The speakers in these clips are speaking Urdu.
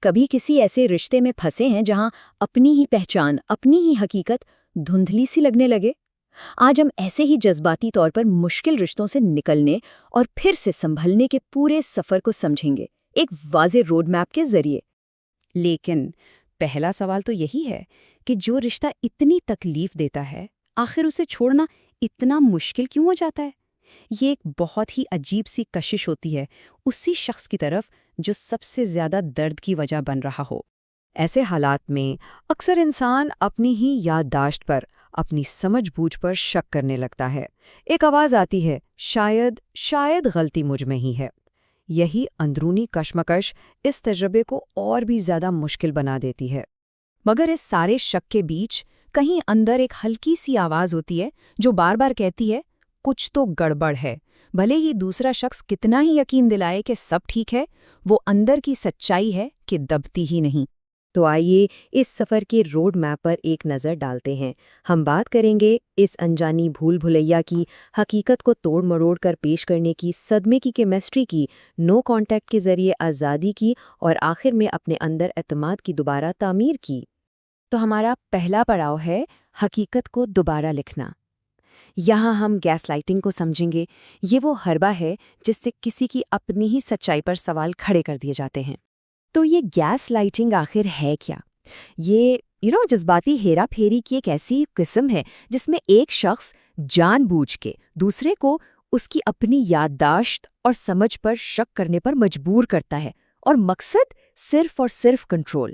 کبھی کسی ایسے رشتے میں پھنسے ہیں جہاں اپنی ہی پہچان، اپنی ہی حقیقت دھندلی سی لگنے لگے؟ آج ہم ایسے ہی جذباتی طور پر مشکل رشتوں سے نکلنے اور پھر سے سنبھلنے کے پورے سفر کو سمجھیں گے، ایک واضح روڈ میپ کے ذریعے۔ لیکن پہلا سوال تو یہی ہے کہ جو رشتہ اتنی تکلیف دیتا ہے، آخر اسے چھوڑنا اتنا مشکل کیوں ہو جاتا ہے؟ یہ ایک بہت ہی عجیب سی کشش ہوتی ہے اسی شخص کی طرف جو سب سے زیادہ درد کی وجہ بن رہا ہو۔ ایسے حالات میں اکثر انسان اپنی ہی یادداشت پر، اپنی سمجھ بوجھ پر شک کرنے لگتا ہے۔ ایک آواز آتی ہے، شاید غلطی مجھ میں ہی ہے۔ یہی اندرونی کشمکش اس تجربے کو اور بھی زیادہ مشکل بنا دیتی ہے۔ مگر اس سارے شک کے بیچ کہیں اندر ایک ہلکی سی آواز ہوتی ہے جو بار بار کہتی ہے کچھ تو گڑبڑ ہے۔ بھلے ہی دوسرا شخص کتنا ہی یقین دلائے کہ سب ٹھیک ہے، وہ اندر کی سچائی ہے کہ دبتی ہی نہیں۔ تو آئیے اس سفر کے روڈ میپ پر ایک نظر ڈالتے ہیں۔ ہم بات کریں گے اس انجانی بھول بھلیا کی، حقیقت کو توڑ مروڑ کر پیش کرنے کی، صدمے کی کیمسٹری کی، نو کانٹیکٹ کے ذریعے آزادی کی، اور آخر میں اپنے اندر اعتماد کی دوبارہ تعمیر کی۔ تو ہمارا پہلا پڑاؤ ہے حقیقت کو دوبارہ لکھنا۔ یہاں ہم گیس لائٹنگ کو سمجھیں گے۔ یہ وہ حربہ ہے جس سے کسی کی اپنی ہی سچائی پر سوال کھڑے کر دیے جاتے ہیں۔ تو یہ گیس لائٹنگ آخر ہے کیا؟ یہ جذباتی ہیرا پھیری کی ایک ایسی قسم ہے جس میں ایک شخص جان بوجھ کے دوسرے کو اس کی اپنی یادداشت اور سمجھ پر شک کرنے پر مجبور کرتا ہے، اور مقصد صرف اور صرف کنٹرول۔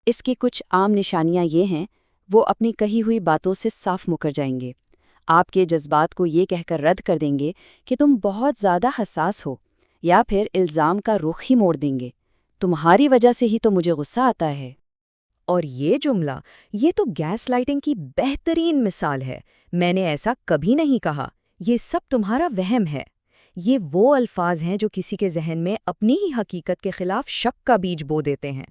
اس کی کچھ عام نشانیاں یہ ہیں: وہ اپنی کہی ہوئی باتوں سے صاف مکر جائیں گے، آپ کے جذبات کو یہ کہہ کر رد کر دیں گے کہ تم بہت زیادہ حساس ہو، یا پھر الزام کا رخ ہی موڑ دیں گے، تمہاری وجہ سے ہی تو مجھے غصہ آتا ہے۔ اور یہ جملہ، یہ تو گیس لائٹنگ کی بہترین مثال ہے۔ میں نے ایسا کبھی نہیں کہا، یہ سب تمہارا وہم ہے۔ یہ وہ الفاظ ہیں جو کسی کے ذہن میں اپنی ہی حقیقت کے خلاف شک کا بیج بو دیتے ہیں۔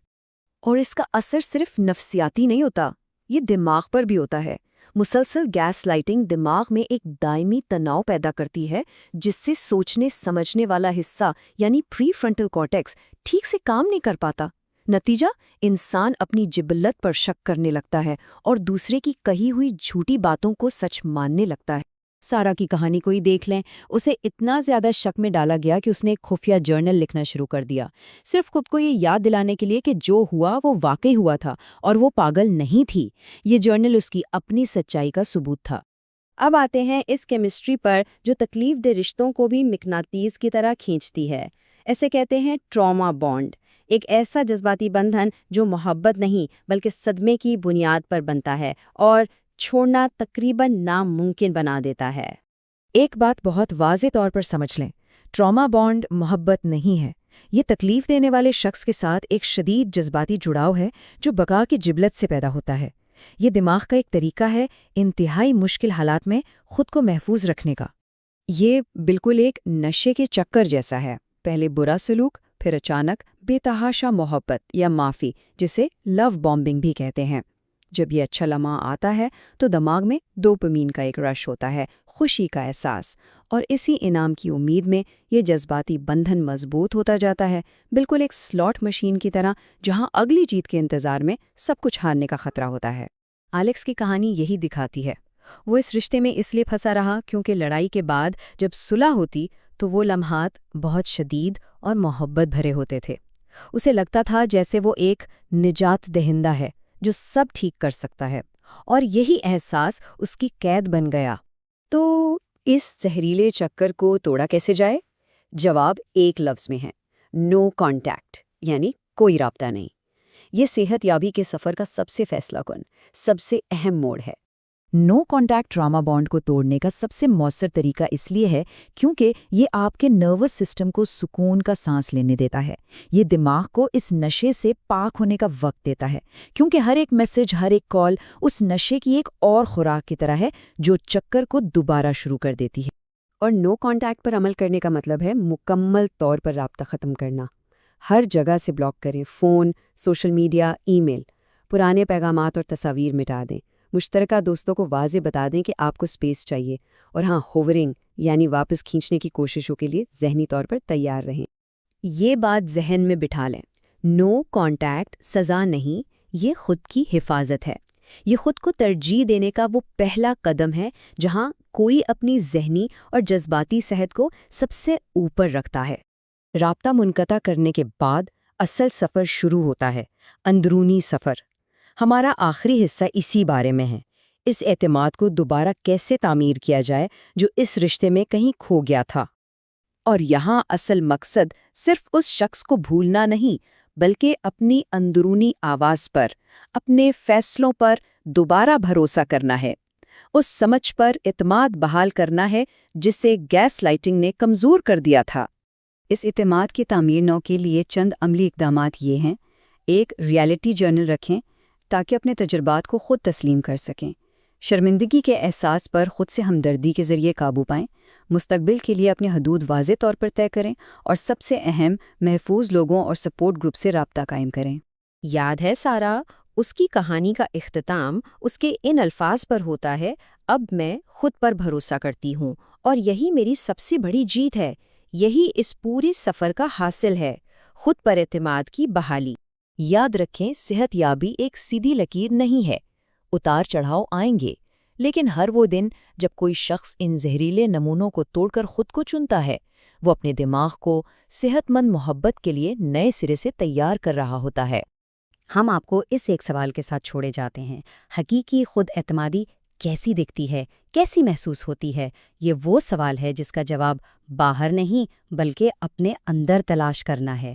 اور اس کا اثر صرف نفسیاتی نہیں ہوتا، یہ دماغ پر بھی ہوتا ہے۔ مسلسل گیس لائٹنگ دماغ میں ایک دائمی تناؤ پیدا کرتی ہے، جس سے سوچنے سمجھنے والا حصہ یعنی پری فرنٹل کارٹیکس ٹھیک سے کام نہیں کر پاتا۔ نتیجہ، انسان اپنی جبلت پر شک کرنے لگتا ہے اور دوسرے کی کہی ہوئی جھوٹی باتوں کو سچ ماننے لگتا ہے۔ سارا کی کہانی کو ہی دیکھ لیں، اسے اتنا زیادہ شک میں ڈالا گیا کہ اس نے ایک خفیہ جرنل لکھنا شروع کر دیا، صرف خود کو یہ یاد دلانے کے لیے کہ جو ہوا وہ واقعی ہوا تھا اور وہ پاگل نہیں تھی۔ یہ جرنل اس کی اپنی سچائی کا ثبوت تھا۔ اب آتے ہیں اس کیمسٹری پر جو تکلیف دہ رشتوں کو بھی مقناطیس کی طرح کھینچتی ہے۔ اسے کہتے ہیں ٹراما بانڈ، ایک ایسا جذباتی بندھن جو محبت نہیں بلکہ صدمے کی بنیاد پر بنتا ہے اور چھوڑنا تقریباً ناممکن بنا دیتا ہے۔ ایک بات بہت واضح طور پر سمجھ لیں، ٹراما بانڈ محبت نہیں ہے۔ یہ تکلیف دینے والے شخص کے ساتھ ایک شدید جذباتی جڑاؤ ہے جو بقا کی جبلت سے پیدا ہوتا ہے۔ یہ دماغ کا ایک طریقہ ہے انتہائی مشکل حالات میں خود کو محفوظ رکھنے کا۔ یہ بالکل ایک نشے کے چکر جیسا ہے، پہلے برا سلوک، پھر اچانک بے تحاشا محبت یا معافی، جسے لو بامبنگ بھی کہتے ہیں۔ جب یہ اچھا لمحہ آتا ہے تو دماغ میں ڈوپامین کا ایک رش ہوتا ہے، خوشی کا احساس، اور اسی انعام کی امید میں یہ جذباتی بندھن مضبوط ہوتا جاتا ہے، بالکل ایک سلاٹ مشین کی طرح جہاں اگلی جیت کے انتظار میں سب کچھ ہارنے کا خطرہ ہوتا ہے۔ الیکس کی کہانی یہی دکھاتی ہے۔ وہ اس رشتے میں اس لیے پھنسا رہا کیونکہ لڑائی کے بعد جب صلح ہوتی تو وہ لمحات بہت شدید اور محبت بھرے ہوتے تھے۔ اسے لگتا تھا جیسے وہ ایک نجات دہندہ ہے جو سب ٹھیک کر سکتا ہے، اور یہی احساس اس کی قید بن گیا۔ تو اس زہریلے چکر کو توڑا کیسے جائے؟ جواب ایک لفظ میں ہے: نو کانٹیکٹ، یعنی کوئی رابطہ نہیں۔ یہ صحت یابی کے سفر کا سب سے فیصلہ کن، سب سے اہم موڑ ہے۔ نو کانٹیکٹ ٹراما بانڈ کو توڑنے کا سب سے مؤثر طریقہ اس لیے ہے کیونکہ یہ آپ کے نروس سسٹم کو سکون کا سانس لینے دیتا ہے۔ یہ دماغ کو اس نشے سے پاک ہونے کا وقت دیتا ہے، کیونکہ ہر ایک میسج، ہر ایک کال اس نشے کی ایک اور خوراک کی طرح ہے جو چکر کو دوبارہ شروع کر دیتی ہے۔ اور نو کانٹیکٹ پر عمل کرنے کا مطلب ہے مکمل طور پر رابطہ ختم کرنا۔ ہر جگہ سے بلاک کریں، فون، سوشل میڈیا، ای میل، پرانے پیغامات اور تصاویر مٹا دیں۔ مشترکہ دوستوں کو واضح بتا دیں کہ آپ کو سپیس چاہیے، اور ہاں، ہوورنگ یعنی واپس کھینچنے کی کوششوں کے لیے ذہنی طور پر تیار رہیں۔ یہ بات ذہن میں بٹھا لیں، نو کانٹیکٹ سزا نہیں، یہ خود کی حفاظت ہے۔ یہ خود کو ترجیح دینے کا وہ پہلا قدم ہے جہاں کوئی اپنی ذہنی اور جذباتی صحت کو سب سے اوپر رکھتا ہے۔ رابطہ منقطع کرنے کے بعد اصل سفر شروع ہوتا ہے، اندرونی سفر۔ ہمارا آخری حصہ اسی بارے میں ہے، اس اعتماد کو دوبارہ کیسے تعمیر کیا جائے جو اس رشتے میں کہیں کھو گیا تھا۔ اور یہاں اصل مقصد صرف اس شخص کو بھولنا نہیں، بلکہ اپنی اندرونی آواز پر، اپنے فیصلوں پر دوبارہ بھروسہ کرنا ہے، اس سمجھ پر اعتماد بحال کرنا ہے جسے گیس لائٹنگ نے کمزور کر دیا تھا۔ اس اعتماد کی تعمیر نو کے لیے چند عملی اقدامات یہ ہیں: ایک، ریالٹی جرنل رکھیں تاکہ اپنے تجربات کو خود تسلیم کر سکیں۔ شرمندگی کے احساس پر خود سے ہمدردی کے ذریعے قابو پائیں۔ مستقبل کے لیے اپنی حدود واضح طور پر طے کریں، اور سب سے اہم، محفوظ لوگوں اور سپورٹ گروپ سے رابطہ قائم کریں۔ یاد ہے سارا، اس کی کہانی کا اختتام اس کے ان الفاظ پر ہوتا ہے: اب میں خود پر بھروسہ کرتی ہوں اور یہی میری سب سے بڑی جیت ہے۔ یہی اس پورے سفر کا حاصل ہے، خود پر اعتماد کی بحالی۔ یاد رکھیں، صحت یابی ایک سیدھی لکیر نہیں ہے، اتار چڑھاؤ آئیں گے، لیکن ہر وہ دن جب کوئی شخص ان زہریلے نمونوں کو توڑ کر خود کو چنتا ہے، وہ اپنے دماغ کو صحت مند محبت کے لیے نئے سرے سے تیار کر رہا ہوتا ہے۔ ہم آپ کو اس ایک سوال کے ساتھ چھوڑے جاتے ہیں: حقیقی خود اعتمادی کیسی دکھتی ہے، کیسی محسوس ہوتی ہے؟ یہ وہ سوال ہے جس کا جواب باہر نہیں بلکہ اپنے اندر تلاش کرنا ہے۔